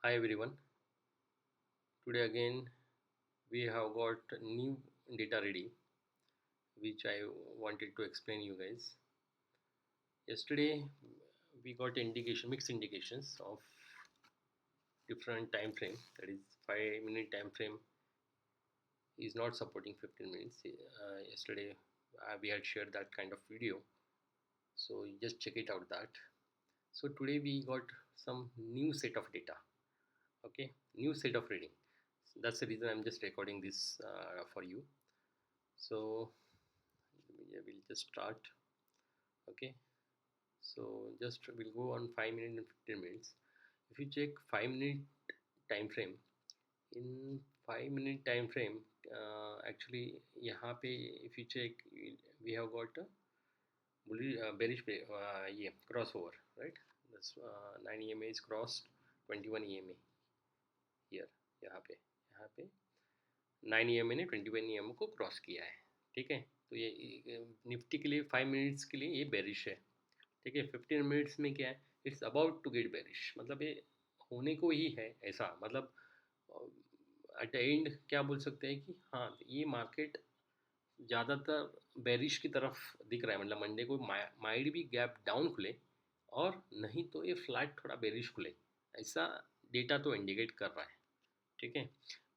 Hi everyone. Today again we have got new data ready which I wanted to explain you guys. Yesterday we got mixed indications of different time frame, that is 5 minute time frame is not supporting 15 minutes. Yesterday we had shared that kind of video, so you just check it out that. So today we got some new set of data. Okay, new set of reading. That's the reason I'm just recording this for you. So yeah, we'll just start. Okay, so just we'll go on 5 minutes and 15 minutes. If you check 5 minute time frame, in 5 minute time frame, actually यहाँ पे if you check we have got a bearish yeah, crossover, right? That's 9 EMA is crossed 21 EMA here. यहाँ पे 9 EMA ने 21 EMA को cross किया है. ठीक है, तो ये निफ्टी के लिए 5 मिनट्स के लिए ये बेरिश है. ठीक है, 15 मिनट्स में क्या है, it's about to get bearish, मतलब ये होने को ही है ऐसा. मतलब एट द एंड क्या बोल सकते हैं कि हाँ ये मार्केट ज़्यादातर बेरिश की तरफ दिख रहा है. मतलब मंडे को माइड भी गैप डाउन खुले और नहीं तो ये फ्लैट थोड़ा बेरिश खुले, ऐसा डेटा तो इंडिकेट कर रहा है. ठीक है,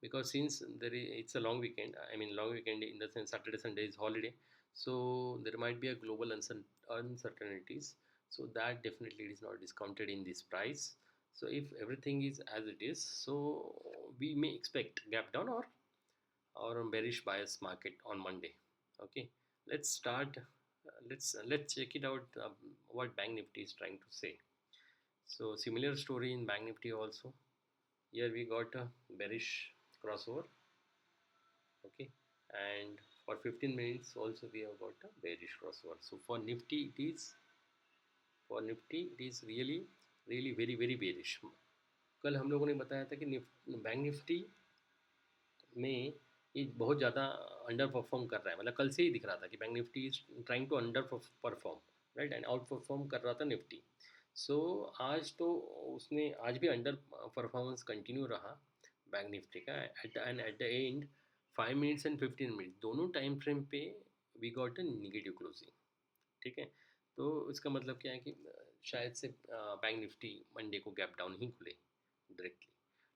because since it's a long weekend, I mean long weekend in the sense Saturday Sunday is holiday, so there might be a global uncertainties, so that definitely is not discounted in this price. So if everything is as it is, so we may expect gap down or bearish bias market on Monday. Okay, let's start. Let's check it out, what Bank Nifty is trying to say. So similar story in Bank Nifty also. Here we got a bearish crossover. Okay, and for 15 minutes also we have got a bearish crossover. So for nifty it is really really very bearish. कल हम लोगों ने बताया था कि bank Nifty में ये बहुत ज़्यादा अंडर परफॉर्म कर रहा है. मतलब कल से ही दिख रहा था कि bank Nifty is trying to underperform, right, and outperform कर रहा था निफ्टी. सो आज तो उसने आज भी अंडर परफॉर्मेंस कंटिन्यू रहा बैंक निफ्टी का. At the end 5 minutes and 15 minute दोनों टाइम फ्रेम पे we got a negative closing. ठीक है, तो इसका मतलब क्या है कि शायद से बैंक निफ्टी मंडे को गैप डाउन ही खुले डायरेक्टली.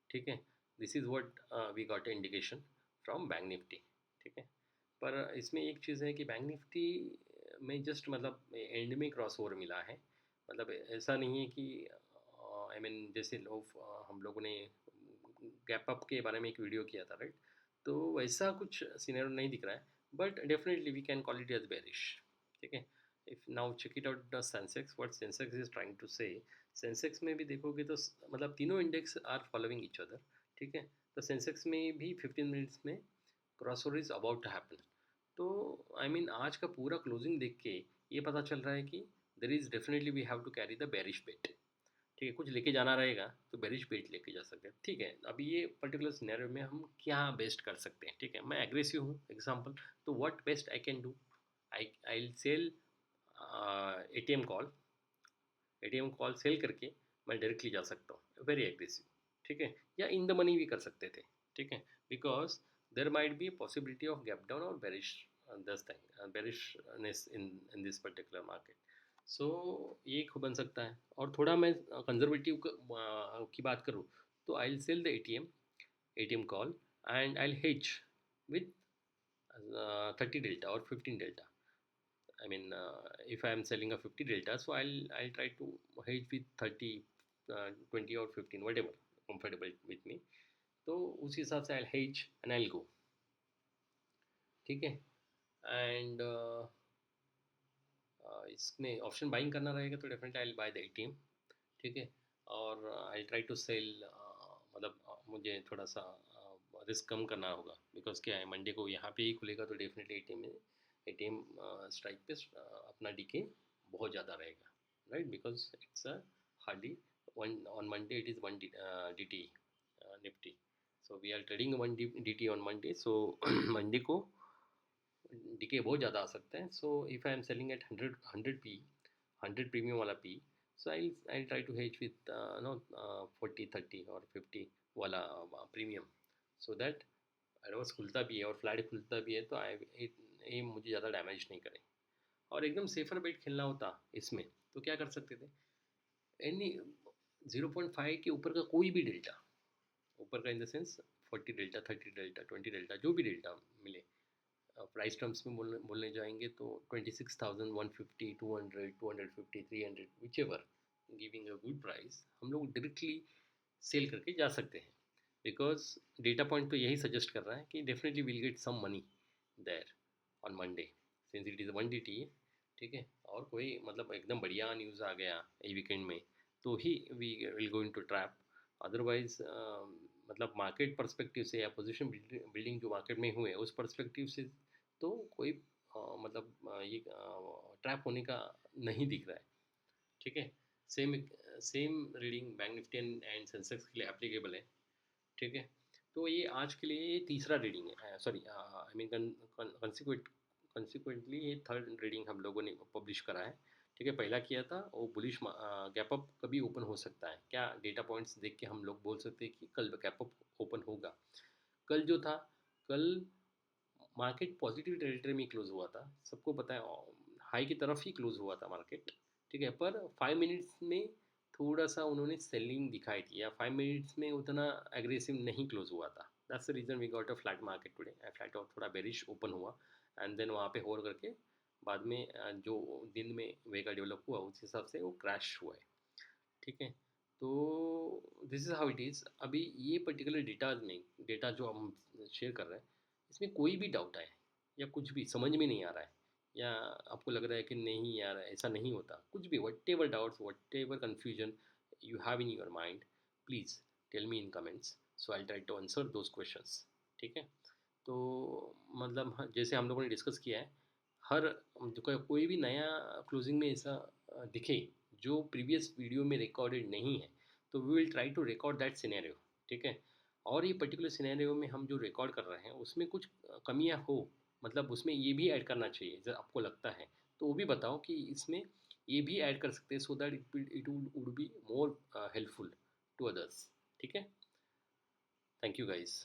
ठीक है, this is what we got a indication from bank Nifty. ठीक है, पर इसमें एक चीज़ है कि बैंक निफ्टी में जस्ट मतलब एंड में क्रॉस ओवर मिला है. मतलब ऐसा नहीं है कि आई मीन जैसे लोग हम लोगों ने गैप अप के बारे में एक वीडियो किया था, राइट, तो वैसा कुछ सीनरी नहीं दिख रहा है. But definitely we can call it as bearish. ठीक है, if now check it out the Sensex, what Sensex is trying to say. Sensex में भी देखोगे तो मतलब तीनों index are following each other. ठीक है, तो सेंसेक्स में भी 15 मिनट्स में crossover is about to happen. तो आई मीन आज का पूरा क्लोजिंग देख के ये पता चल रहा है कि there is definitely we have to carry the bearish bet. ठीक है, कुछ लेके जाना रहेगा तो बेरिश बेट लेके जा सकते हैं. ठीक है, अभी ये पर्टिकुलर सिनेरियो में हम क्या बेस्ट कर सकते हैं. ठीक है, मैं एग्रेसिव हूँ एग्जाम्पल, तो what best I can do, I will sell A T M call sell करके मैं डायरेक्टली जा सकता हूँ वेरी एग्रेसिव. ठीक है, या इन द मनी भी कर सकते थे. ठीक है, because there might be possibility of gap down और bearish this thing bearishness in this particular market. So ये एक बन सकता है. और थोड़ा मैं कंजर्वेटिव की बात करूँ तो I will sell the A T M call and I will hedge with 30 delta और 15 delta. I mean, if I am selling a 50 delta, so I'll try to hedge with 30, 20 or 15, whatever comfortable with me. तो उस हिसाब से I'll hedge and I'll go. ठीक है, and इसमें option buying करना रहेगा तो definitely I will by the ATM. ठीक है, और आई ट्राई टू सेल, मतलब मुझे थोड़ा सा रिस्क कम करना होगा. बिकॉज क्या है, मंडे को यहाँ पे ही खुलेगा तो definitely A T M strike पे अपना डीके बहुत ज़्यादा रहेगा, right, because it's a hardly one on Monday it is one D T Nifty. So we are trading one D T on Monday. So Monday को decay बहुत ज़्यादा आ सकता है. So if I am selling at 100 P, 100 premium वाला P, So I'll try to hedge with 40 30 और 50 वाला premium, so that adverse खुलता भी है और फ्लैट खुलता भी है तो ये मुझे ज़्यादा डैमेज नहीं करे। और एकदम सेफर बेट खेलना होता इसमें तो क्या कर सकते थे, एनी 0.5 के ऊपर का कोई भी डेल्टा, ऊपर का in the sense 40 delta 30 delta 20 delta जो भी डेल्टा मिले, प्राइस टर्म्स में बोलने जाएंगे तो 26,000 150 200 250 300 which ever giving a good price, हम लोग डायरेक्टली सेल करके जा सकते हैं। बिकॉज डेटा पॉइंट तो यही सजेस्ट कर रहा है कि definitely will get some money there on Monday since it is one D T, ठीक है। और कोई मतलब एकदम बढ़िया न्यूज़ आ गया ये वीकेंड में तो ही we will go into trap. Otherwise मतलब मार्केट पर्सपेक्टिव से या पोजीशन बिल्डिंग जो मार्केट में हुए उस पर्सपेक्टिव से तो कोई मतलब ये ट्रैप होने का नहीं दिख रहा है, ठीक है। Same same reading bank Nifty and Sensex के लिए एप्लीकेबल है, ठीक है। तो ये आज के लिए तीसरा रीडिंग है, सॉरी आई मीन कंसिक्वेंटली ये थर्ड रीडिंग हम लोगों ने पब्लिश करा है, ठीक है। पहला किया था वो बुलिश गैप अप कभी ओपन हो सकता है क्या, डेटा पॉइंट्स देख के हम लोग बोल सकते हैं कि कल गैप अप ओपन होगा। कल जो था, कल मार्केट पॉजिटिव टेरिटरी में क्लोज हुआ था, सबको पता है हाई की तरफ ही क्लोज हुआ था मार्केट, ठीक है। पर 5 मिनट्स में थोड़ा सा उन्होंने सेलिंग दिखाई थी या 5 मिनट्स में उतना एग्रेसिव नहीं क्लोज हुआ था, that's the reason we got a flat market today, flat और थोड़ा बेरिश ओपन हुआ एंड देन वहाँ पे होल्ड करके बाद में जो दिन में वेगा डेवलप हुआ उस हिसाब से वो क्रैश हुआ है, ठीक है। तो this is how it is. अभी ये पर्टिकुलर डेटा जो हम शेयर कर रहे हैं इसमें कोई भी डाउट आए या कुछ भी समझ में नहीं आ रहा है या आपको लग रहा है कि नहीं यार ऐसा नहीं होता, कुछ भी whatever doubts whatever confusion you have in your mind, please tell me in comments, so I try to answer those questions, ठीक है। तो मतलब जैसे हम लोगों ने डिस्कस किया है, हर कोई भी नया क्लोजिंग में ऐसा दिखे जो प्रीवियस वीडियो में रिकॉर्डेड नहीं है तो we will try to record that scenario, ठीक है। और ये पर्टिकुलर सिनेरियो में हम जो रिकॉर्ड कर रहे हैं उसमें कुछ कमियां हो, मतलब उसमें ये भी ऐड करना चाहिए जब आपको लगता है तो वो भी बताओ कि इसमें ये भी ऐड कर सकते हैं so that it would be more helpful to others, ठीक है। Thank you guys.